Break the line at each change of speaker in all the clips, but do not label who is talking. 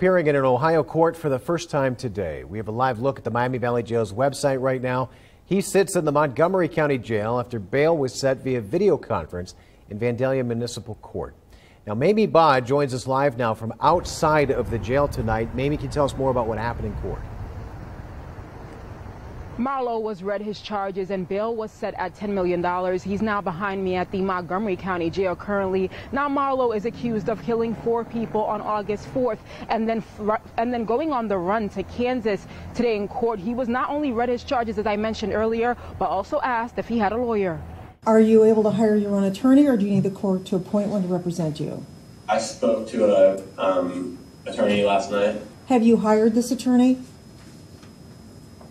Appearing in an Ohio court for the first time today. We have a live look at the Miami Valley Jail's website right now. He sits in the Montgomery County Jail after bail was set via video conference in Vandalia Municipal Court. Now, Mamie Baugh joins us live now from outside of the jail tonight. Mamie, can you tell us more about what happened in court?
Marlo was read his charges and bail was set at $10 million. He's now behind me at the Montgomery County Jail currently. Now Marlo is accused of killing 4 people on August 4th and then going on the run to Kansas today in court. He was not only read his charges, as I mentioned earlier, but also asked if he had a lawyer.
Are you able to hire your own attorney, or do you need the court to appoint one to represent you?
I spoke to an attorney last night.
Have you hired this attorney?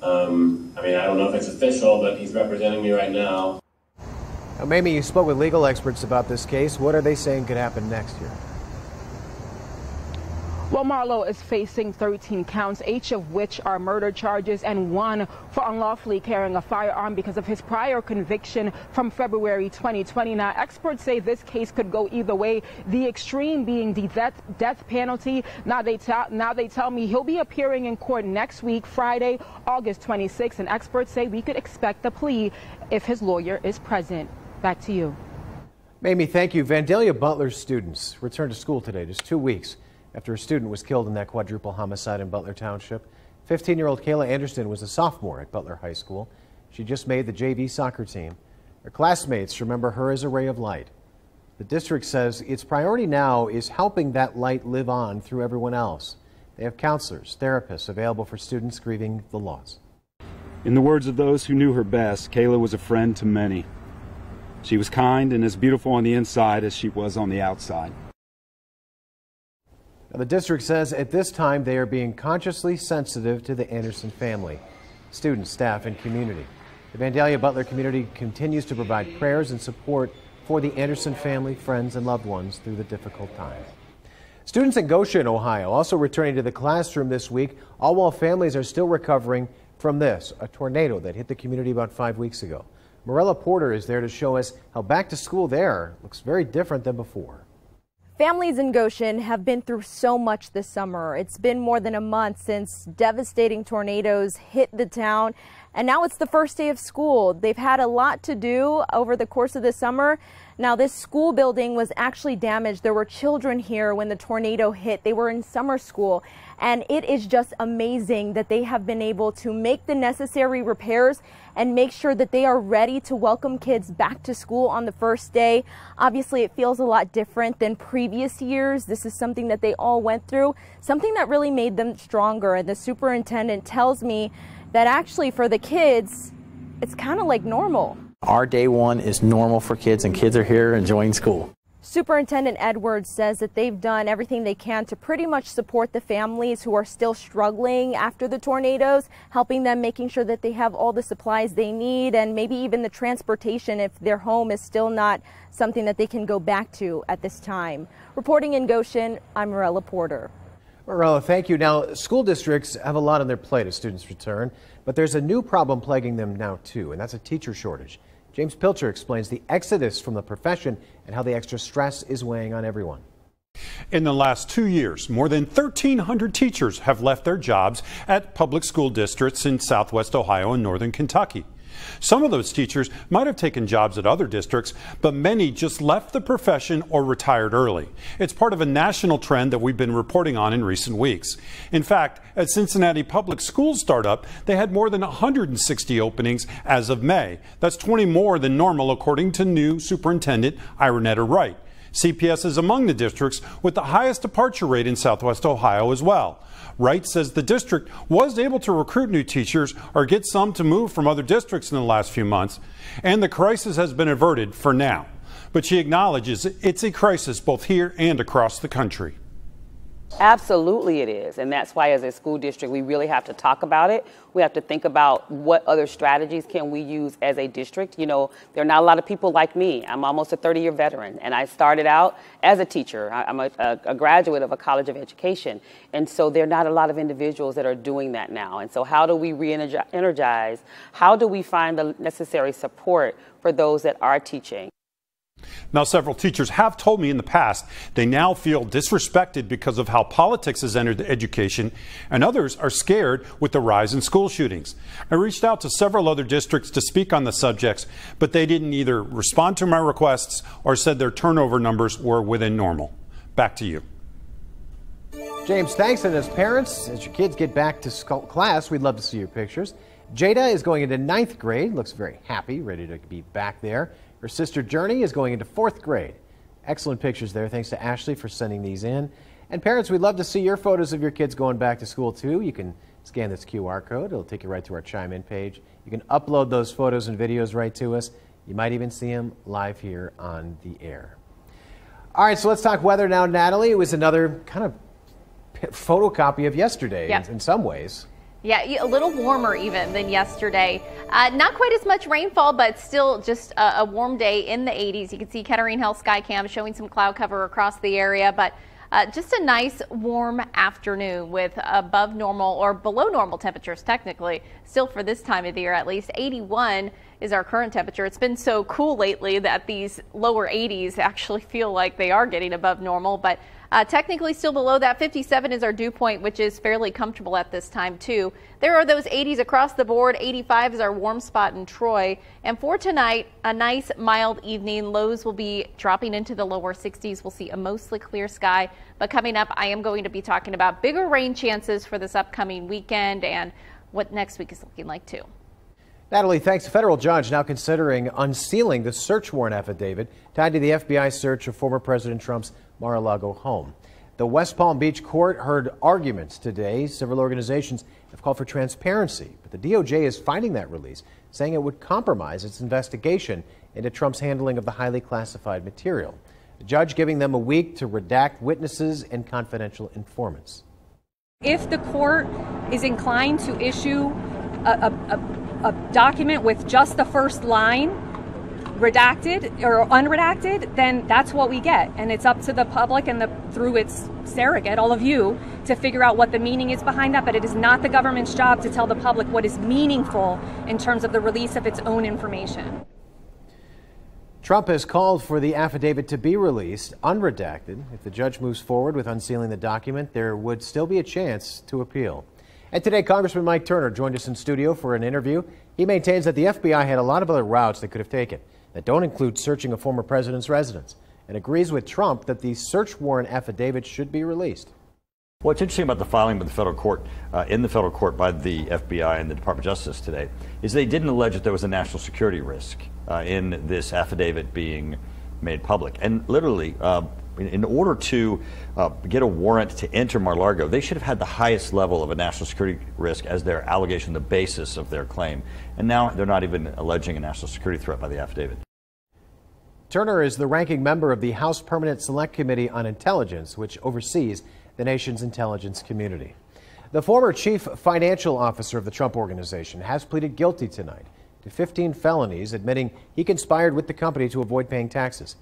I mean, I don't know if it's official, but he's representing me right now.
Now, Mamie, you spoke with legal experts about this case. What are they saying could happen next year?
Well, Marlo is facing 13 counts, 8 of which are murder charges and 1 for unlawfully carrying a firearm because of his prior conviction from February 2020. Now, experts say this case could go either way, the extreme being the death penalty. Now they tell me he'll be appearing in court next week, Friday, August 26th, and experts say we could expect a plea if his lawyer is present. Back to you.
Mamie, thank you. Vandalia Butler students returned to school today, just 2 weeks after a student was killed in that quadruple homicide in Butler Township. 15-year-old Kayla Anderson was a sophomore at Butler High School. She just made the JV soccer team. Her classmates remember her as a ray of light. The district says its priority now is helping that light live on through everyone else. They have counselors, therapists available for students grieving the loss.
In the words of those who knew her best, Kayla was a friend to many. She was kind and as beautiful on the inside as she was on the outside.
Now, the district says at this time they are being consciously sensitive to the Anderson family, students, staff, and community. The Vandalia Butler community continues to provide prayers and support for the Anderson family, friends, and loved ones through the difficult time. Students in Goshen, Ohio, also returning to the classroom this week, all while families are still recovering from this, a tornado that hit the community about 5 weeks ago. Morella Porter is there to show us how back to school there looks very different than before.
Families in Goshen have been through so much this summer. It's been more than a month since devastating tornadoes hit the town, and now it's the first day of school. They've had a lot to do over the course of the summer. Now, this school building was actually damaged. There were children here when the tornado hit. They were in summer school, and it is just amazing that they have been able to make the necessary repairs and make sure that they are ready to welcome kids back to school on the first day. Obviously, it feels a lot different than previous years. This is something that they all went through, something that really made them stronger. And the superintendent tells me that actually for the kids, it's kind of like normal.
Our day one is normal for kids, and kids are here enjoying school.
Superintendent Edwards says that they've done everything they can to pretty much support the families who are still struggling after the tornadoes, helping them, making sure that they have all the supplies they need, and maybe even the transportation if their home is still not something that they can go back to at this time. Reporting in Goshen, I'm Morella Porter.
Morella, thank you. Now, school districts have a lot on their plate as students return, but there's a new problem plaguing them now too, and that's a teacher shortage. James Pilcher explains the exodus from the profession and how the extra stress is weighing on everyone.
In the last 2 years, more than 1,300 teachers have left their jobs at public school districts in Southwest Ohio and Northern Kentucky. Some of those teachers might have taken jobs at other districts, but many just left the profession or retired early. It's part of a national trend that we've been reporting on in recent weeks. In fact, at Cincinnati Public Schools startup, they had more than 160 openings as of May. That's 20 more than normal, according to new Superintendent Ironetta Wright. CPS is among the districts with the highest departure rate in Southwest Ohio as well. Wright says the district was able to recruit new teachers or get some to move from other districts in the last few months, and the crisis has been averted for now. But she acknowledges it's a crisis both here and across the country.
Absolutely it is, and that's why as a school district we really have to talk about it. We have to think about what other strategies can we use as a district. You know, there are not a lot of people like me. I'm almost a 30-year veteran, and I started out as a teacher. I'm a graduate of a college of education, and so there are not a lot of individuals that are doing that now. And so how do we re-energize? How do we find the necessary support for those that are teaching?
Now, several teachers have told me in the past they now feel disrespected because of how politics has entered education, and others are scared with the rise in school shootings. I reached out to several other districts to speak on the subjects, but they didn't either respond to my requests or said their turnover numbers were within normal. Back to you.
James, thanks. And as parents, as your kids get back to class, we'd love to see your pictures. Jada is going into 9th grade, looks very happy, ready to be back there. Her sister Journey is going into 4th grade. Excellent pictures there. Thanks to Ashley for sending these in. And parents, we'd love to see your photos of your kids going back to school too. You can scan this QR code. It'll take you right to our Chime In page. You can upload those photos and videos right to us. You might even see them live here on the air. All right, so let's talk weather now, Natalie. It was another kind of photocopy of yesterday in some ways.
Yeah, a little warmer even than yesterday. Not quite as much rainfall, but still just a warm day in the 80s. You can see Kettering Health Sky Cam showing some cloud cover across the area, but just a nice warm afternoon with above normal or below normal temperatures technically. Still for this time of the year, at least 81 is our current temperature. It's been so cool lately that these lower 80s actually feel like they are getting above normal, but technically still below that. 57 is our dew point, which is fairly comfortable at this time too. There are those 80s across the board. 85 is our warm spot in Troy. And for tonight, a nice mild evening. Lows will be dropping into the lower 60s. We'll see a mostly clear sky. But coming up, I am going to be talking about bigger rain chances for this upcoming weekend and what next week is looking like too.
Natalie, thanks. A federal judge now considering unsealing the search warrant affidavit tied to the FBI search of former President Trump's Mar-a-Lago home. The West Palm Beach court heard arguments today. Several organizations have called for transparency, but the DOJ is fighting that release, saying it would compromise its investigation into Trump's handling of the highly classified material. The judge giving them a week to redact witnesses and confidential informants.
If the court is inclined to issue a document with just the first line redacted or unredacted, then that's what we get. And it's up to the public and through its surrogate, all of you, to figure out what the meaning is behind that. But it is not the government's job to tell the public what is meaningful in terms of the release of its own information.
Trump has called for the affidavit to be released unredacted. If the judge moves forward with unsealing the document, there would still be a chance to appeal. And today, Congressman Mike Turner joined us in studio for an interview. He maintains that the FBI had a lot of other routes they could have taken that don't include searching a former president's residence, and agrees with Trump that the search warrant affidavit should be released.
What's interesting about the filing with the federal court, in the federal court by the FBI and the Department of Justice today, is they didn't allege that there was a national security risk in this affidavit being made public. And literally, in order to get a warrant to enter Mar-a-Lago, they should have had the highest level of a national security risk as their allegation, the basis of their claim. And now they're not even alleging a national security threat by the affidavit.
Turner is the ranking member of the House Permanent Select Committee on Intelligence, which oversees the nation's intelligence community. The former chief financial officer of the Trump Organization has pleaded guilty tonight to 15 felonies, admitting he conspired with the company to avoid paying taxes.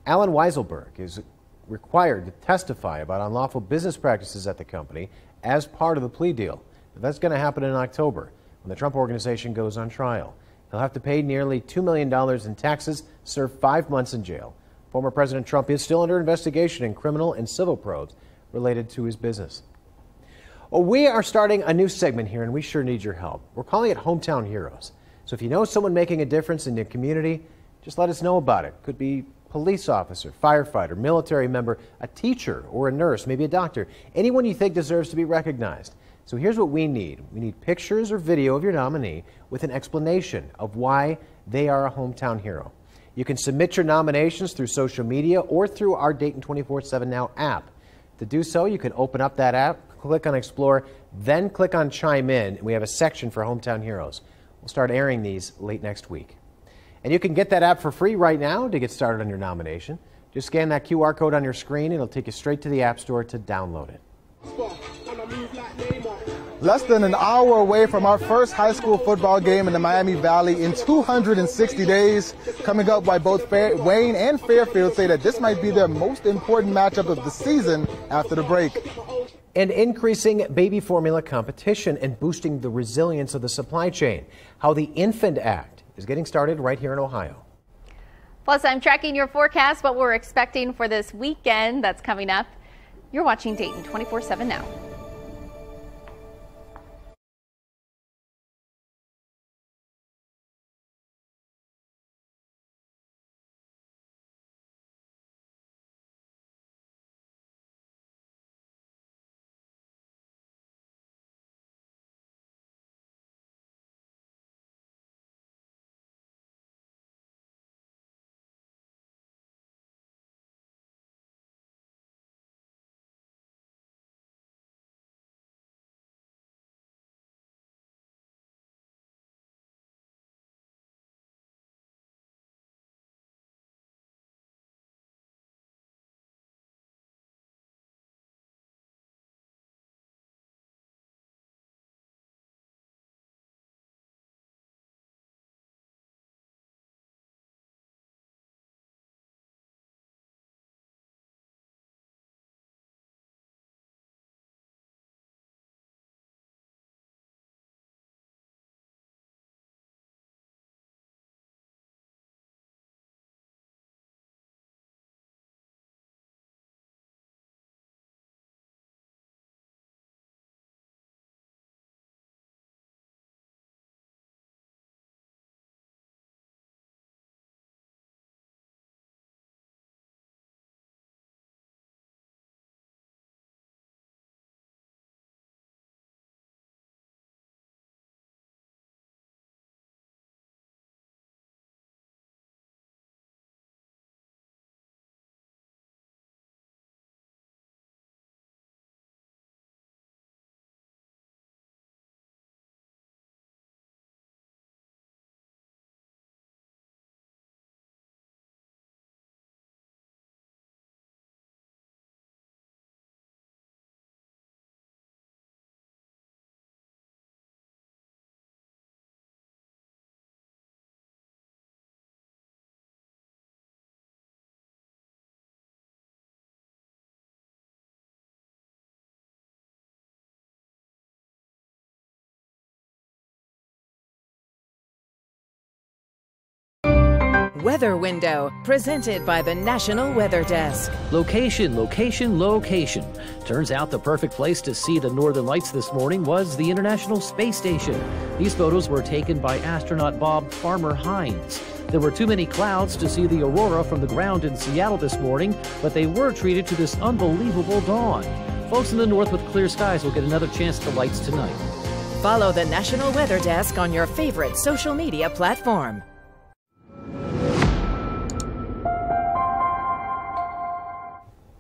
Alan Weiselberg is required to testify about unlawful business practices at the company as part of the plea deal. That's going to happen in October when the Trump Organization goes on trial. He'll have to pay nearly $2 million in taxes, serve 5 months in jail. Former President Trump is still under investigation in criminal and civil probes related to his business. Well, we are starting a new segment here, and we sure need your help. We're calling it Hometown Heroes. So if you know someone making a difference in your community, just let us know about it. Could be police officer, firefighter, military member, a teacher or a nurse, maybe a doctor, anyone you think deserves to be recognized. So here's what we need. We need pictures or video of your nominee with an explanation of why they are a hometown hero. You can submit your nominations through social media or through our Dayton 24/7 Now app. To do so, you can open up that app, click on Explore, then click on Chime In, and we have a section for hometown heroes. We'll start airing these late next week. And you can get that app for free right now to get started on your nomination. Just scan that QR code on your screen, and it'll take you straight to the App Store to download it.
Less than an hour away from our first high school football game in the Miami Valley in 260 days. Coming up, by both Wayne and Fairfield say that this might be their most important matchup of the season after the break.
And increasing baby formula competition and boosting the resilience of the supply chain. How the Infant Act is getting started right here in Ohio.
Plus, I'm tracking your forecast, what we're expecting for this weekend that's coming up. You're watching Dayton 24/7 now.
Weather Window, presented by the National Weather Desk.
Location, location, location. Turns out the perfect place to see the northern lights this morning was the International Space Station. These photos were taken by astronaut Bob Farmer Hines. There were too many clouds to see the aurora from the ground in Seattle this morning, but they were treated to this unbelievable dawn. Folks in the north with clear skies will get another chance at the lights tonight.
Follow the National Weather Desk on your favorite social media platform.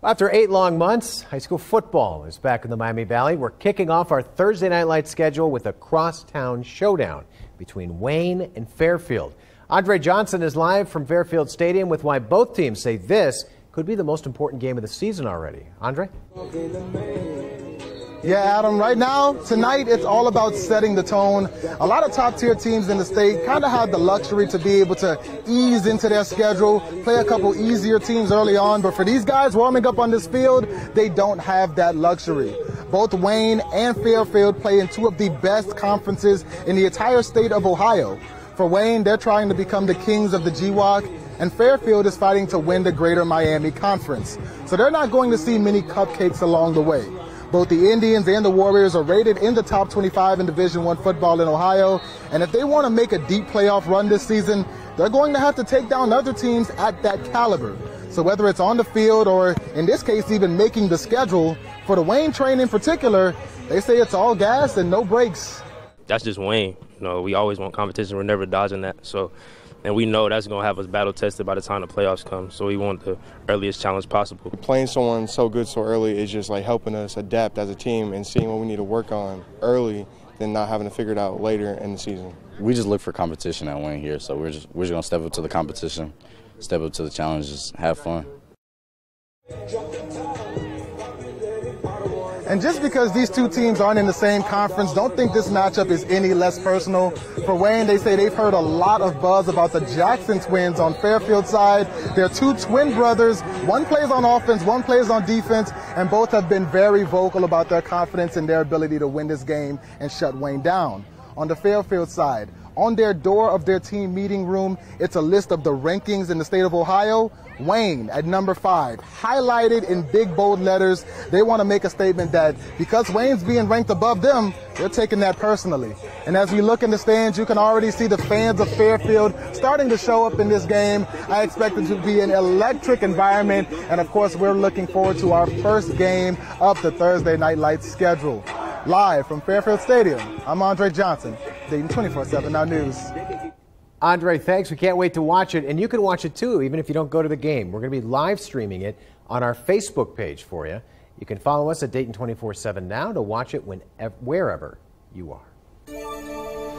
After 8 long months, high school football is back in the Miami Valley. We're kicking off our Thursday Night Lights schedule with a crosstown showdown between Wayne and Fairfield. Andre Johnson is live from Fairfield Stadium with why both teams say this could be the most important game of the season already. Andre?
Yeah, Adam, right now, tonight, it's all about setting the tone. A lot of top-tier teams in the state kind of had the luxury to be able to ease into their schedule, play a couple easier teams early on, but for these guys warming up on this field, they don't have that luxury. Both Wayne and Fairfield play in two of the best conferences in the entire state of Ohio. For Wayne, they're trying to become the kings of the GWAC, and Fairfield is fighting to win the Greater Miami Conference. So they're not going to see many cupcakes along the way. Both the Indians and the Warriors are rated in the top 25 in Division I football in Ohio, and if they want to make a deep playoff run this season, they're going to have to take down other teams at that caliber. So whether it's on the field or, in this case, even making the schedule, for the Wayne train in particular, they say it's all gas and no brakes.
That's just Wayne. You know, we always want competition. We're never dodging that. So, and we know that's going to have us battle tested by the time the playoffs come. So we want the earliest challenge possible.
Playing someone so good so early is just like helping us adapt as a team and seeing what we need to work on early than not having to figure it out later in the season.
We just look for competition at Wayne here. So we're just going to step up to the competition, step up to the challenges, have fun.
And just because these two teams aren't in the same conference, don't think this matchup is any less personal. For Wayne, they say they've heard a lot of buzz about the Jackson twins on Fairfield's side. They're two twin brothers. One plays on offense, one plays on defense, and both have been very vocal about their confidence in their ability to win this game and shut Wayne down. On the Fairfield side, On their door of their team meeting room, it's a list of the rankings in the state of Ohio. Wayne at number 5, highlighted in big bold letters. They want to make a statement that because Wayne's being ranked above them, they're taking that personally. And as we look in the stands, you can already see the fans of Fairfield starting to show up in this game. I expect it to be an electric environment. And of course, we're looking forward to our first game of the Thursday Night Lights schedule. Live from Fairfield Stadium, I'm Andre Johnson, Dayton 24/7 Now News.
Andre, thanks. We can't wait to watch it. And you can watch it too, even if you don't go to the game. We're going to be live streaming it on our Facebook page for you. You can follow us at Dayton 24/7 Now to watch it wherever you are.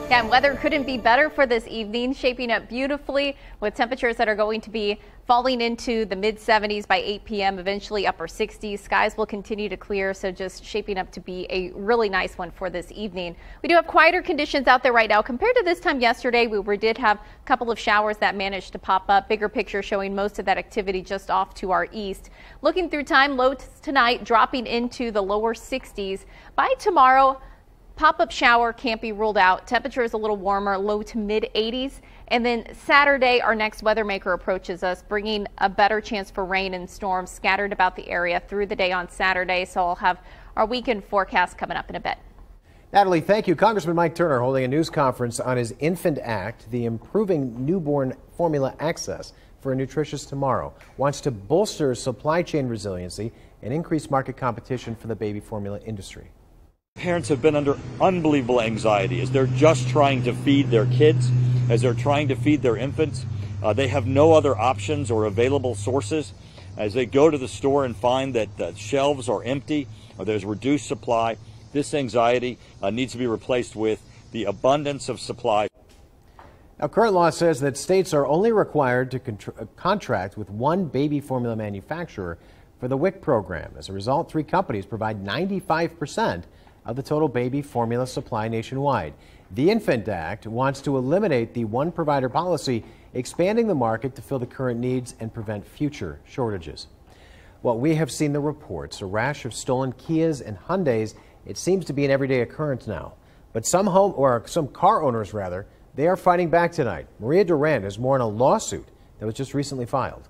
Yeah, and weather couldn't be better for this evening, shaping up beautifully with temperatures that are going to be falling into the mid-70s by 8 p.m., eventually upper 60s. Skies will continue to clear, so just shaping up to be a really nice one for this evening. We do have quieter conditions out there right now compared to this time yesterday. We did have a couple of showers that managed to pop up. Bigger picture showing most of that activity just off to our east. Looking through time, lows tonight dropping into the lower 60s. By tomorrow, pop-up shower can't be ruled out. Temperature is a little warmer, low to mid 80s. And then Saturday, our next weather maker approaches us, bringing a better chance for rain and storms scattered about the area through the day on Saturday. So I'll have our weekend forecast coming up in a bit.
Natalie, thank you. Congressman Mike Turner holding a news conference on his Infant Act, the Improving Newborn Formula Access for a Nutritious Tomorrow, wants to bolster supply chain resiliency and increase market competition for the baby formula industry.
Parents have been under unbelievable anxiety as they're just trying to feed their kids, as they're trying to feed their infants. They have no other options or available sources. As they go to the store and find that the shelves are empty or there's reduced supply, this anxiety needs to be replaced with the abundance of supply.
Now, current law says that states are only required to contract with one baby formula manufacturer for the WIC program. As a result, 3 companies provide 95% of the total baby formula supply nationwide. The Infant Act wants to eliminate the one provider policy, expanding the market to fill the current needs and prevent future shortages. Well, we have seen the reports, a rash of stolen Kias and Hyundais. It seems to be an everyday occurrence now. But some car owners, they are fighting back tonight. Maria Durant has more on a lawsuit that was just recently filed.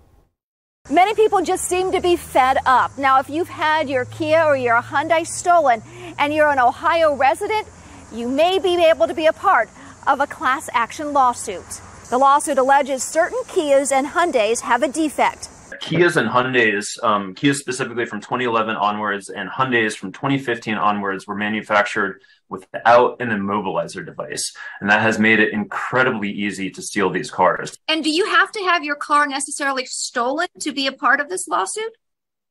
Many people just seem to be fed up. Now, if you've had your Kia or your Hyundai stolen and you're an Ohio resident, you may be able to be a part of a class action lawsuit. The lawsuit alleges certain Kias and Hyundais have a defect.
Kias and Hyundais, Kias specifically from 2011 onwards and Hyundais from 2015 onwards were manufactured without an immobilizer device. And that has made it incredibly easy to steal these cars.
And do you have to have your car necessarily stolen to be a part of this lawsuit?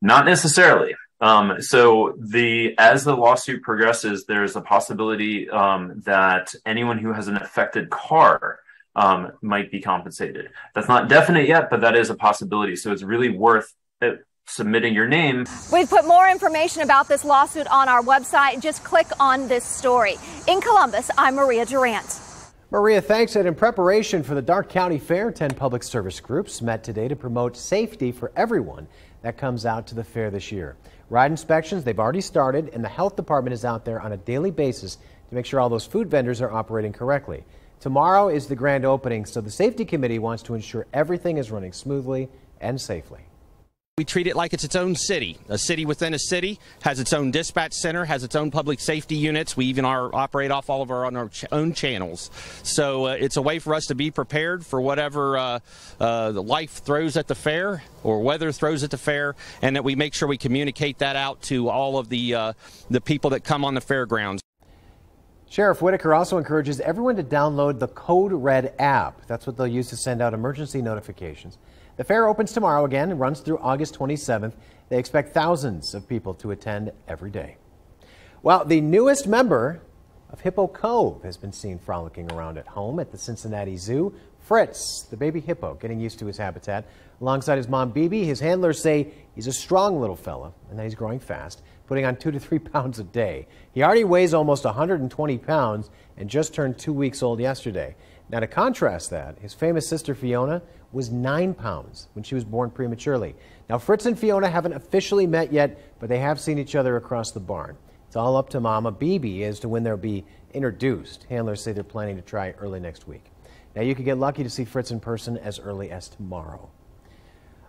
Not necessarily. As the lawsuit progresses, there's a possibility that anyone who has an affected car might be compensated. That's not definite yet, but that is a possibility. So it's really worth submitting your name.
We've put more information about this lawsuit on our website. Just click on this story. In Columbus, I'm Maria Durant.
Maria, thanks. And in preparation for the Darke County Fair, 10 public service groups met today to promote safety for everyone that comes out to the fair this year. Ride inspections, they've already started, and the health department is out there on a daily basis to make sure all those food vendors are operating correctly. Tomorrow is the grand opening, so the safety committee wants to ensure everything is running smoothly and safely.
We treat it like it's its own city. A city within a city has its own dispatch center, has its own public safety units. We even operate off all of our own channels. So it's a way for us to be prepared for whatever the life throws at the fair or weather throws at the fair, and that we make sure we communicate that out to all of the people that come on the fairgrounds.
Sheriff Whitaker also encourages everyone to download the Code Red app. That's what they'll use to send out emergency notifications. The fair opens tomorrow again and runs through August 27th. They expect thousands of people to attend every day. Well, the newest member of Hippo Cove has been seen frolicking around at home at the Cincinnati Zoo. Fritz, the baby hippo, getting used to his habitat. Alongside his mom, Bibi, his handlers say he's a strong little fella and that he's growing fast, putting on 2 to 3 pounds a day. He already weighs almost 120 pounds and just turned 2 weeks old yesterday. Now, to contrast that, his famous sister Fiona was 9 pounds when she was born prematurely. Now, Fritz and Fiona haven't officially met yet, but they have seen each other across the barn. It's all up to Mama BB as to when they'll be introduced. Handlers say they're planning to try early next week. Now, you could get lucky to see Fritz in person as early as tomorrow.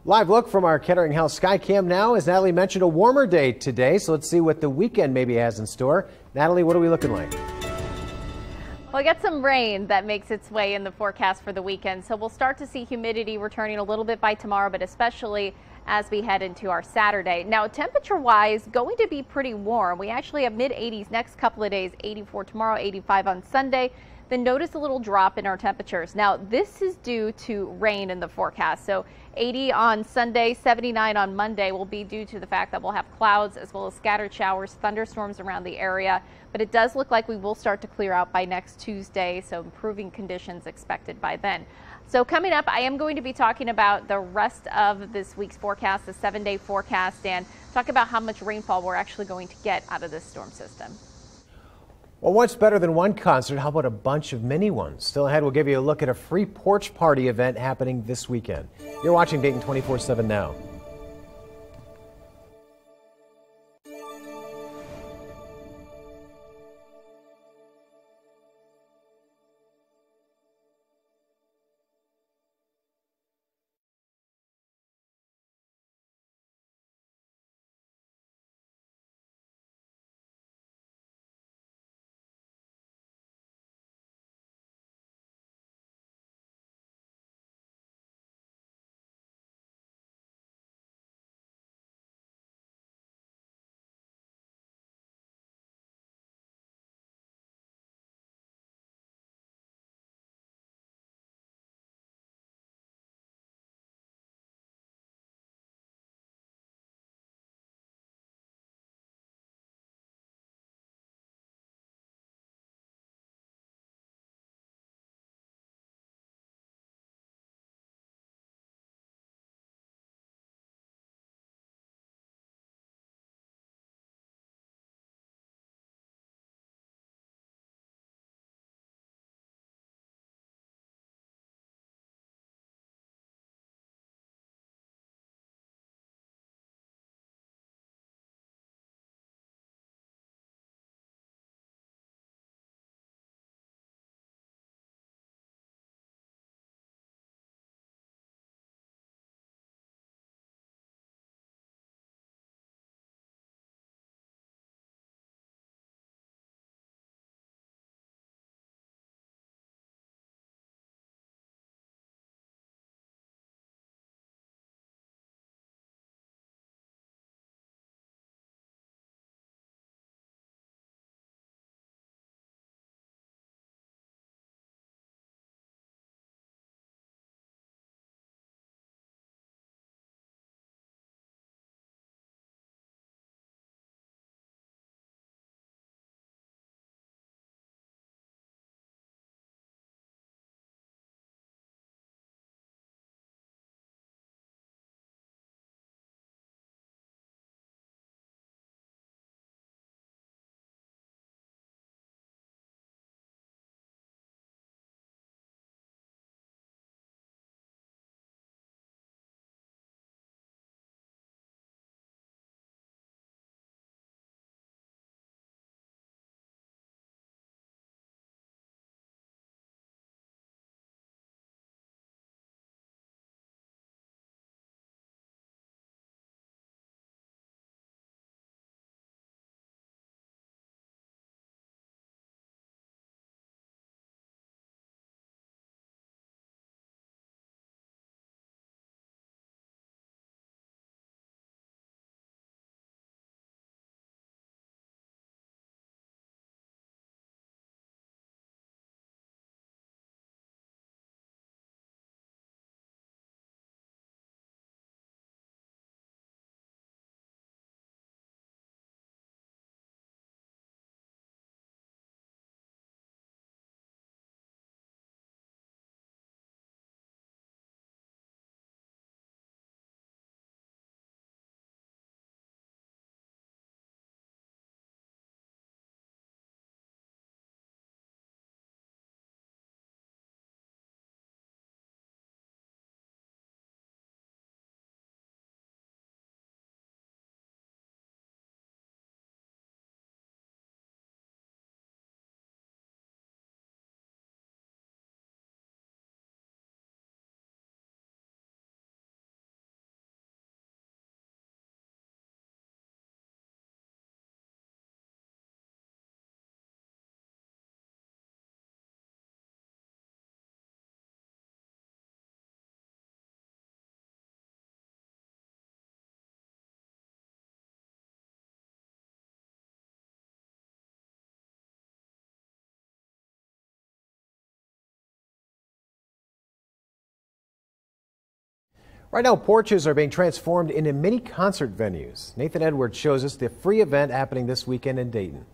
Live look from our Kettering Health Sky Cam now. As Natalie mentioned, a warmer day today, so let's see what the weekend maybe has in store. Natalie, what are we looking like?
Well, we got some rain that makes its way in the forecast for the weekend, so we'll start to see humidity returning a little bit by tomorrow, but especially as we head into our Saturday. Now, temperature-wise, going to be pretty warm. We actually have mid-80s next couple of days, 84 tomorrow, 85 on Sunday. Then notice a little drop in our temperatures. Now, this is due to rain in the forecast. So 80 on Sunday, 79 on Monday will be due to the fact that we'll have clouds as well as scattered showers, thunderstorms around the area. But it does look like we will start to clear out by next Tuesday, so improving conditions expected by then. So coming up, I am going to be talking about the rest of this week's forecast, the 7-day forecast, and talk about how much rainfall we're actually going to get out of this storm system.
Well, what's better than one concert? How about a bunch of mini ones? Still ahead, we'll give you a look at a free porch party event happening this weekend. You're watching Dayton 24/7 now. Right now, porches are being transformed into mini concert venues. Nathan Edwards shows us the free event happening this weekend in Dayton.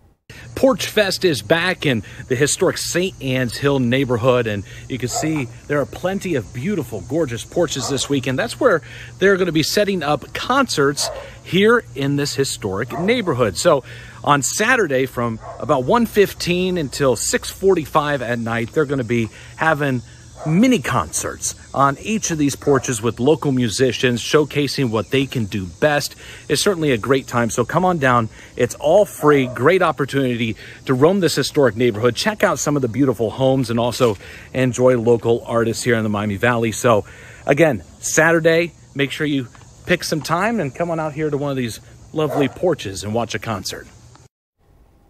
Porch Fest is back in the historic St. Anne's Hill neighborhood, and you can see there are plenty of beautiful, gorgeous porches this weekend. That's where they're going to be setting up concerts here in this historic neighborhood. So on Saturday from about 1:15 until 6:45 at night, they're going to be having mini concerts on each of these porches with local musicians showcasing what they can do best. It's certainly a great time, so come on down. It's all free. Great opportunity to roam this historic neighborhood, check out some of the beautiful homes, and also enjoy local artists here in the Miami Valley. So again, Saturday, make sure you pick some time and come on out here to one of these lovely porches and watch a concert.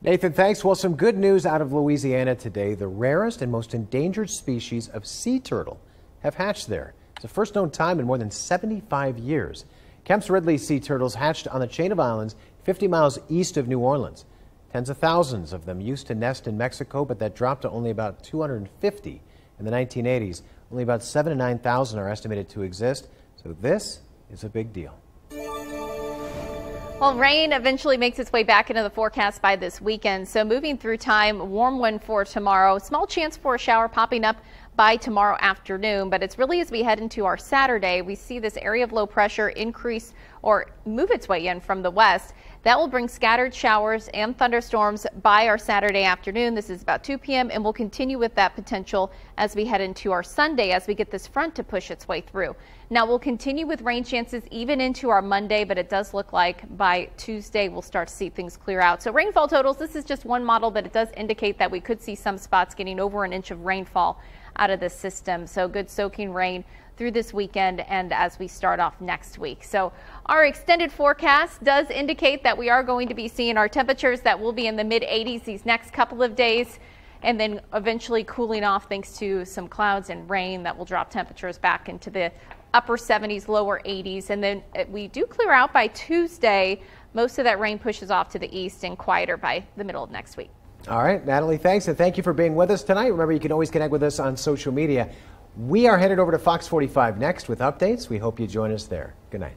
Nathan, thanks. Well, some good news out of Louisiana today. The rarest and most endangered species of sea turtle have hatched there. It's the first known time in more than 75 years. Kemp's Ridley sea turtles hatched on the chain of islands 50 miles east of New Orleans. Tens of thousands of them used to nest in Mexico, but that dropped to only about 250 in the 1980s. Only about 7,000 to 9,000 are estimated to exist, so this is a big deal.
Well, rain eventually makes its way back into the forecast by this weekend. So moving through time, warm wind for tomorrow. Small chance for a shower popping up by tomorrow afternoon. But it's really as we head into our Saturday, we see this area of low pressure increase or move its way in from the west. That will bring scattered showers and thunderstorms by our Saturday afternoon. This is about 2 p.m. and we'll continue with that potential as we head into our Sunday as we get this front to push its way through. Now we'll continue with rain chances even into our Monday, but it does look like by Tuesday we'll start to see things clear out. So rainfall totals, this is just one model, but it does indicate that we could see some spots getting over an inch of rainfall out of this system. So good soaking rain through this weekend and as we start off next week. So our extended forecast does indicate that we are going to be seeing our temperatures that will be in the mid 80s these next couple of days, and then eventually cooling off thanks to some clouds and rain that will drop temperatures back into the upper 70s, lower 80s. And then we do clear out by Tuesday. Most of that rain pushes off to the east and quieter by the middle of next week.
All right, Natalie, thanks, and thank you for being with us tonight. Remember, you can always connect with us on social media. We are headed over to Fox 45 next with updates. We hope you join us there. Good night.